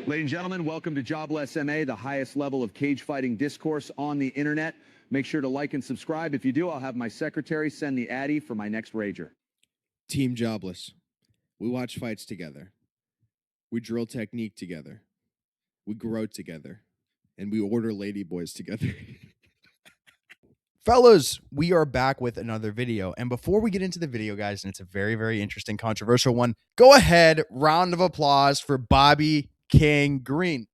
Ladies and gentlemen, welcome to Jobless MA, the highest level of cage fighting discourse on the internet. Make sure to like and subscribe. If you do, I'll have my secretary send the Addy for my next Rager. Team Jobless. We watch fights together. We drill technique together. We grow together. And we order ladyboys together. Fellas, we are back with another video. And before we get into the video, guys, and it's a very, very interesting, controversial one, go ahead, round of applause for Bobby King Green.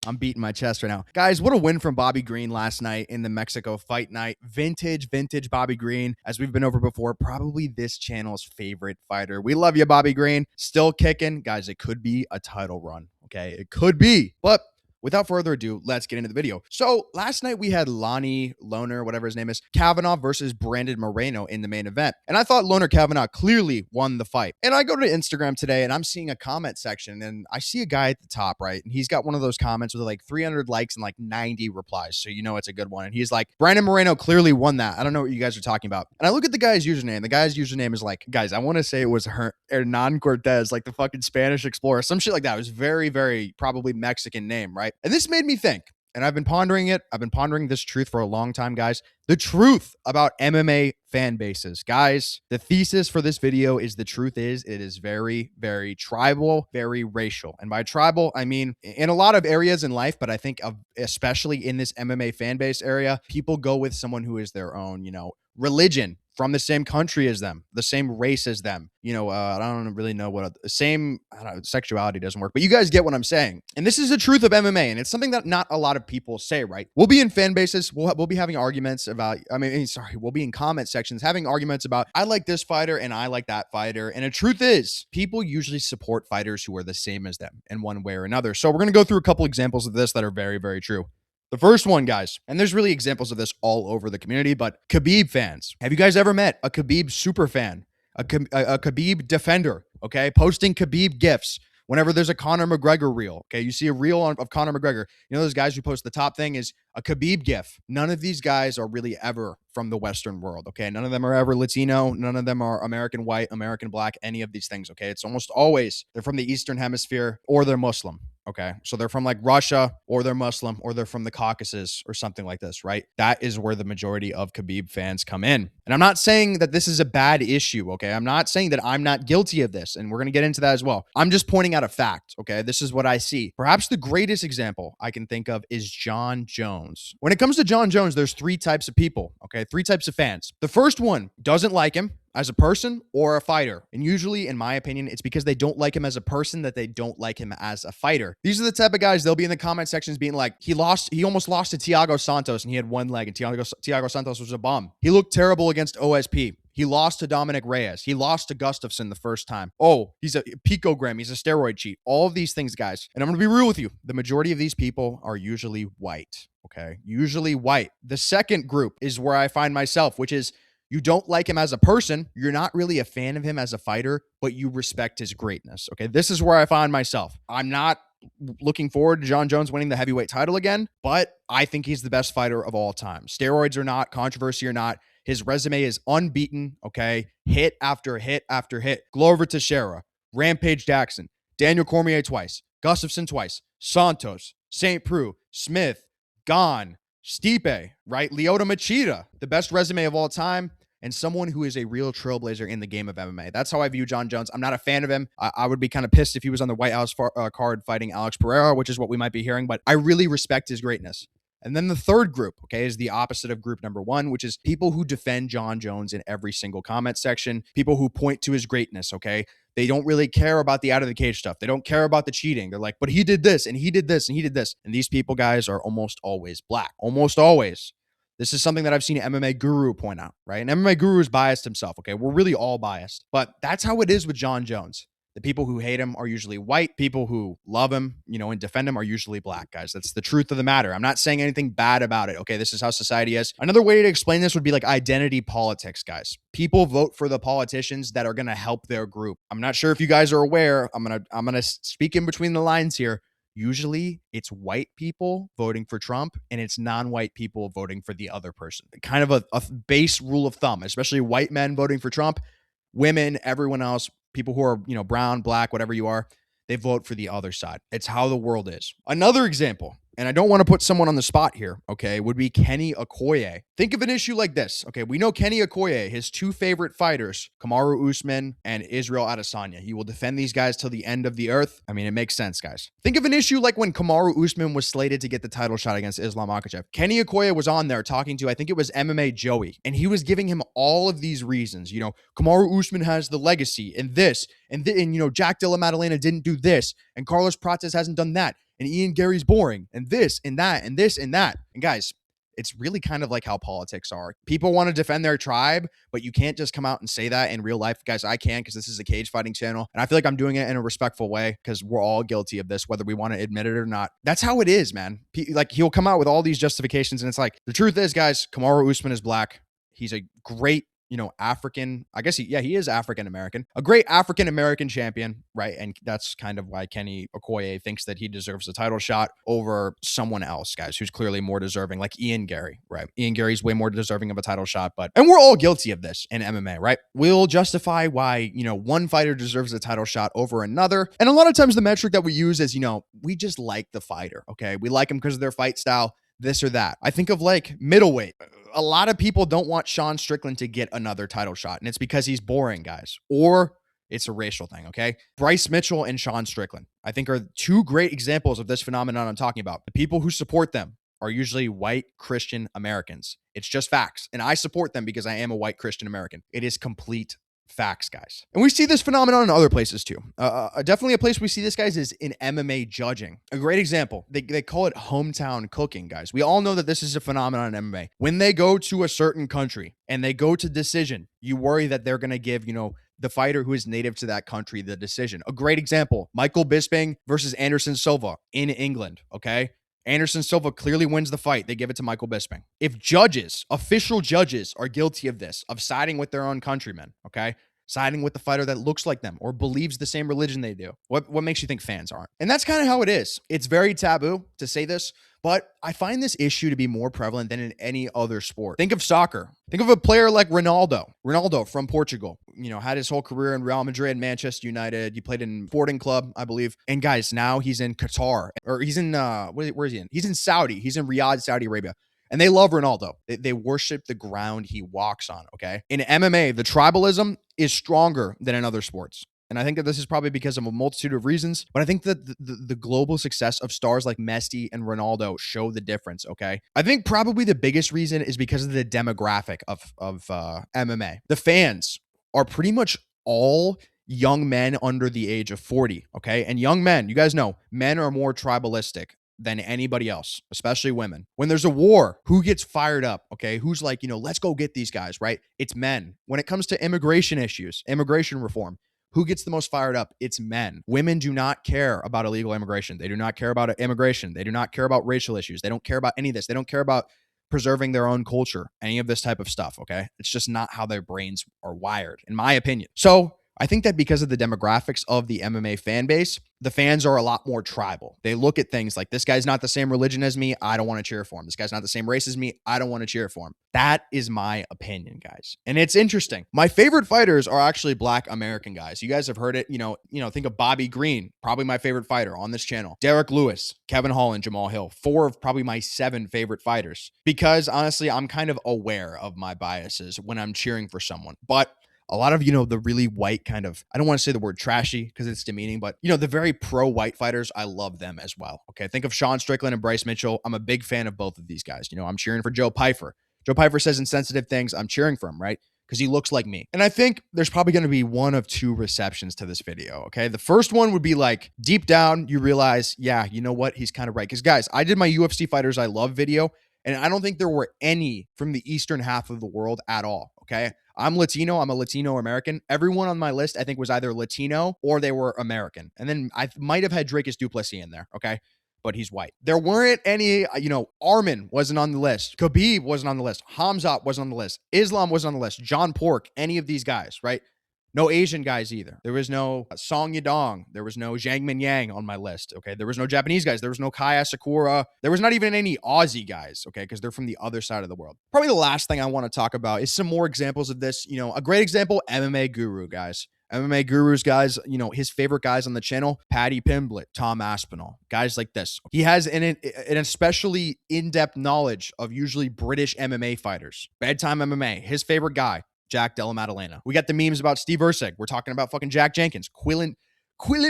I'm beating my chest right now. Guys, what a win from Bobby Green last night in the Mexico fight night. Vintage Bobby Green. As we've been over before, probably this channel's favorite fighter. We love you, Bobby Green. Still kicking. Guys, it could be a title run, okay? It could be. But without further ado, let's get into the video. So last night we had Lonnie Loner, whatever his name is, Kavanaugh versus Brandon Moreno in the main event. And I thought Loner Kavanaugh clearly won the fight. And I go to Instagram today and I'm seeing a comment section and I see a guy at the top, right? And he's got one of those comments with like 300 likes and like 90 replies. So you know it's a good one. And he's like, Brandon Moreno clearly won that. I don't know what you guys are talking about. And I look at the guy's username. The guy's username is like, guys, I want to say it was Hernan Cortez, like the fucking Spanish explorer, some shit like that. It was very, very probably Mexican name, right? And this made me think, and I've been pondering it. I've been pondering this truth for a long time, guys. The truth about MMA fan bases. Guys, the thesis for this video is the truth is it is very, very tribal, very racial. And by tribal, I mean in a lot of areas in life, but I think especially in this MMA fan base area, people go with someone who is their own, religion, from the same country as them, the same race as them. I don't really know what same, sexuality doesn't work, but you guys get what I'm saying. And this is the truth of MMA, and it's something that not a lot of people say, right? We'll be in fan bases, we'll be having arguments about, we'll be in comment sections having arguments about, I like this fighter and I like that fighter. And the truth is, people usually support fighters who are the same as them in one way or another. So we're going to go through a couple examples of this that are very, very true. The first one, guys, and there's really examples of this all over the community, but Khabib fans. Have you guys ever met a Khabib super fan, a Khabib defender, okay? Posting Khabib gifs whenever there's a Conor McGregor reel, okay? You see a reel of Conor McGregor. You know those guys who post the top thing is a Khabib gif. None of these guys are really ever from the Western world, okay? None of them are ever Latino. None of them are American white, American black, any of these things, okay? It's almost always they're from the Eastern Hemisphere or they're Muslim. Okay, so they're from like Russia, or they're Muslim, or they're from the Caucasus or something like this, right? That is where the majority of Khabib fans come in. And I'm not saying that this is a bad issue, okay? I'm not saying that I'm not guilty of this, and we're going to get into that as well. I'm just pointing out a fact, okay? This is what I see. Perhaps the greatest example I can think of is Jon Jones. When it comes to Jon Jones, there's three types of people, okay? Three types of fans. The first one doesn't like him as a person or a fighter. And usually, in my opinion, it's because they don't like him as a person that they don't like him as a fighter. These are the type of guys, they'll be in the comment sections being like, he almost lost to Thiago Santos and he had one leg and Thiago Santos was a bum. He looked terrible against OSP. He lost to Dominic Reyes. He lost to Gustafsson the first time. Oh, he's a picogram. He's a steroid cheat. All of these things, guys. And I'm going to be real with you. The majority of these people are usually white, okay? Usually white. The second group is where I find myself, which is you don't like him as a person. You're not really a fan of him as a fighter, but you respect his greatness. Okay. This is where I find myself. I'm not looking forward to Jon Jones winning the heavyweight title again, but I think he's the best fighter of all time. Steroids or not, controversy or not, his resume is unbeaten. Okay. Hit after hit after hit. Glover Teixeira, Rampage Jackson, Daniel Cormier twice, Gustafsson twice, Santos, St. Preux, Smith, Gane, Stipe, right? Lyoto Machida, the best resume of all time, and someone who is a real trailblazer in the game of MMA. That's how I view Jon Jones. I'm not a fan of him. I would be kind of pissed if he was on the White House card fighting Alex Pereira, which is what we might be hearing, but I really respect his greatness. And then the third group, okay, is the opposite of group number one, which is people who defend Jon Jones in every single comment section, people who point to his greatness, okay? They don't really care about the out of the cage stuff. They don't care about the cheating. They're like, but he did this and he did this and he did this. And these people, guys, are almost always black. Almost always. This is something that I've seen MMA Guru point out, right? And MMA Guru is biased himself, okay? We're really all biased. But that's how it is with Jon Jones. The people who hate him are usually white. People who love him, and defend him are usually black, guys. That's the truth of the matter. I'm not saying anything bad about it, okay? This is how society is. Another way to explain this would be like identity politics, guys. People vote for the politicians that are going to help their group. I'm not sure if you guys are aware. I'm going to speak in between the lines here. Usually it's white people voting for Trump and it's non-white people voting for the other person. Kind of a base rule of thumb, especially white men voting for Trump, women, everyone else, people who are, brown, black, whatever you are, they vote for the other side. It's how the world is. Another example, and I don't want to put someone on the spot here, okay, would be Kenny Okoye. Think of an issue like this. Okay, we know Kenny Okoye, his two favorite fighters, Kamaru Usman and Israel Adesanya. He will defend these guys till the end of the earth. I mean, it makes sense, guys. Think of an issue like when Kamaru Usman was slated to get the title shot against Islam Makhachev. Kenny Okoye was on there talking to, I think it was MMA Joey, and he was giving him all of these reasons. You know, Kamaru Usman has the legacy and this, and you know, Jack Della Maddalena didn't do this, and Carlos Prates hasn't done that, and Ian Gary's boring, and this and that and this and that. And guys, it's really kind of like how politics are. People want to defend their tribe, but you can't just come out and say that in real life. Guys, I can, because this is a cage fighting channel, and I feel like I'm doing it in a respectful way because we're all guilty of this, whether we want to admit it or not. That's how it is, man. Like, he'll come out with all these justifications, and it's like, the truth is, guys, Kamaru Usman is black. He's a great, you know, African, I guess he is African-American, a great African-American champion, right? And that's kind of why Kenny Okoye thinks that he deserves a title shot over someone else, guys, who's clearly more deserving, like Ian Gary, right? Ian Gary's way more deserving of a title shot, and we're all guilty of this in MMA, right? We'll justify why, you know, one fighter deserves a title shot over another. And a lot of times the metric that we use is, you know, we just like the fighter, okay? We like them because of their fight style, this or that. I think of like middleweight. A lot of people don't want Sean Strickland to get another title shot, and it's because he's boring, guys, or it's a racial thing, okay? Bryce Mitchell and Sean Strickland, I think, are two great examples of this phenomenon I'm talking about. The people who support them are usually white Christian Americans. It's just facts, and I support them because I am a white Christian American. It is complete facts, guys. And we see this phenomenon in other places too. Definitely a place we see this, guys, is in MMA judging. A great example, they call it hometown cooking, guys. We all know that this is a phenomenon in MMA. When they go to a certain country and they go to decision, you worry that they're going to give, you know, the fighter who is native to that country the decision. A great example, Michael Bisping versus Anderson Silva in England, okay? Anderson Silva clearly wins the fight. They give it to Michael Bisping. If judges, official judges, are guilty of this, of siding with their own countrymen, okay, siding with the fighter that looks like them or believes the same religion they do, what makes you think fans aren't? And that's kind of how it is. It's very taboo to say this, but I find this issue to be more prevalent than in any other sport. Think of soccer. Think of a player like Ronaldo. Ronaldo from Portugal, you know, had his whole career in Real Madrid, Manchester United. He played in Sporting Club, I believe. And guys, now he's in Qatar, or he's in, where is he in? He's in Saudi. He's in Riyadh, Saudi Arabia. And they love Ronaldo. They worship the ground he walks on, okay? In MMA, the tribalism is stronger than in other sports. And I think that this is probably because of a multitude of reasons, but I think that the global success of stars like Messi and Ronaldo show the difference, okay? I think probably the biggest reason is because of the demographic of MMA. The fans are pretty much all young men under the age of 40, okay? And young men, you guys know, men are more tribalistic than anybody else, especially women. When there's a war, who gets fired up, okay? Who's like, you know, let's go get these guys, right? It's men. When it comes to immigration issues, immigration reform, who gets the most fired up? It's men. Women do not care about illegal immigration. They do not care about immigration. They do not care about racial issues. They don't care about any of this. They don't care about preserving their own culture, any of this type of stuff, okay? It's just not how their brains are wired, in my opinion. So I think that because of the demographics of the MMA fan base, the fans are a lot more tribal. They look at things like, this guy's not the same religion as me, I don't want to cheer for him. This guy's not the same race as me, I don't want to cheer for him. That is my opinion, guys. And it's interesting. My favorite fighters are actually Black American guys. You guys have heard it. You know, think of Bobby Green, probably my favorite fighter on this channel. Derek Lewis, Kevin Holland, Jamal Hill, 4 of probably my 7 favorite fighters. Because honestly, I'm kind of aware of my biases when I'm cheering for someone. But a lot of, you know, the really white kind of, I don't want to say the word trashy because it's demeaning, but, you know, the very pro-white fighters, I love them as well. Okay, think of Sean Strickland and Bryce Mitchell. I'm a big fan of both of these guys. You know, I'm cheering for Joe Pyfer. Joe Pyfer says insensitive things. I'm cheering for him, right? Because he looks like me. And I think there's probably going to be one of 2 receptions to this video, okay? The first one would be like, deep down, you realize, yeah, you know what? He's kind of right. Because, guys, I did my UFC Fighters I Love video, and I don't think there were any from the eastern half of the world at all, okay? I'm Latino. I'm a Latino American. Everyone on my list, I think, was either Latino or they were American. And then I might have had Dracus Duplessis in there, okay? But he's white. There weren't any, you know, Armin wasn't on the list. Khabib wasn't on the list. Hamzat wasn't on the list. Islam wasn't on the list. John Pork, any of these guys, right? No Asian guys either. There was no Song Yadong. There was no Zhang Minyang on my list, okay? There was no Japanese guys. There was no Kaya Sakura. There was not even any Aussie guys, okay? Because they're from the other side of the world. Probably the last thing I want to talk about is some more examples of this. You know, a great example, MMA Guru, guys. MMA gurus, guys, you know, his favorite guys on the channel, Paddy Pimblett, Tom Aspinall, guys like this. He has an especially in-depth knowledge of usually British MMA fighters. Bedtime MMA, his favorite guy, Jack Della Maddalena. We got the memes about Steve Erceg. We're talking about fucking Jack Jenkins, Quillen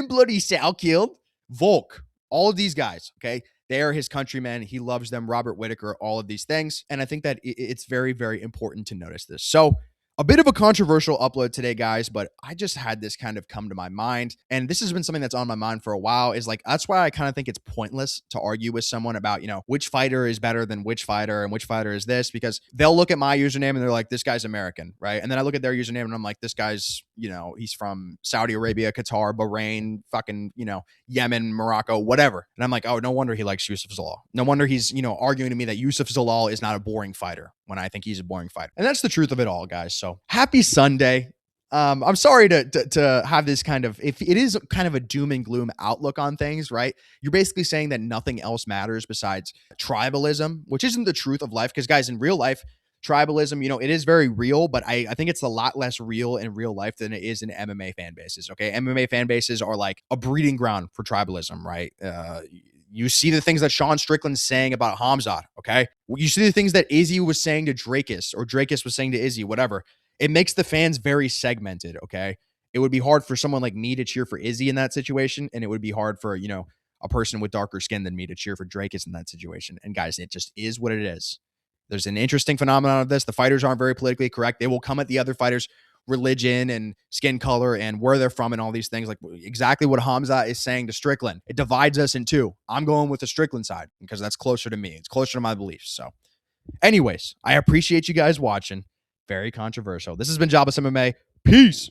bloody Sal killed, Volk, all of these guys, okay? They are his countrymen. He loves them. Robert Whitaker, all of these things. And I think that it's very, very important to notice this. So a bit of a controversial upload today, guys, but I just had this kind of come to my mind. And this has been something that's on my mind for a while, is like, that's why I kind of think it's pointless to argue with someone about, you know, which fighter is better than which fighter and which fighter is this, because they'll look at my username and they're like, this guy's American, right? And then I look at their username and I'm like, this guy's, you know, he's from Saudi Arabia, Qatar, Bahrain, fucking, you know, Yemen, Morocco, whatever. And I'm like, oh, no wonder he likes Yusuf Zalal. No wonder he's, you know, arguing to me that Yusuf Zalal is not a boring fighter when I think he's a boring fighter. And that's the truth of it all, guys. So happy Sunday. I'm sorry to have this kind of, if it is kind of a doom and gloom outlook on things, right? You're basically saying that nothing else matters besides tribalism, which isn't the truth of life. Because guys, in real life, tribalism, you know, it is very real, but I think it's a lot less real in real life than it is in MMA fan bases. Okay. MMA fan bases are like a breeding ground for tribalism, right? You see the things that Sean Strickland's saying about Hamzat, okay? You see the things that Izzy was saying to Drakus, or Drakus was saying to Izzy, whatever. It makes the fans very segmented, okay? It would be hard for someone like me to cheer for Izzy in that situation, and it would be hard for, you know, a person with darker skin than me to cheer for Drakus in that situation. And guys, it just is what it is. There's an interesting phenomenon of this. The fighters aren't very politically correct. They will come at the other fighters' religion and skin color and where they're from and all these things, like exactly what Hamza is saying to Strickland. It divides us in two. I'm going with the Strickland side because that's closer to me. It's closer to my beliefs. So anyways, I appreciate you guys watching. Very controversial. This has been Jobless MMA. Peace.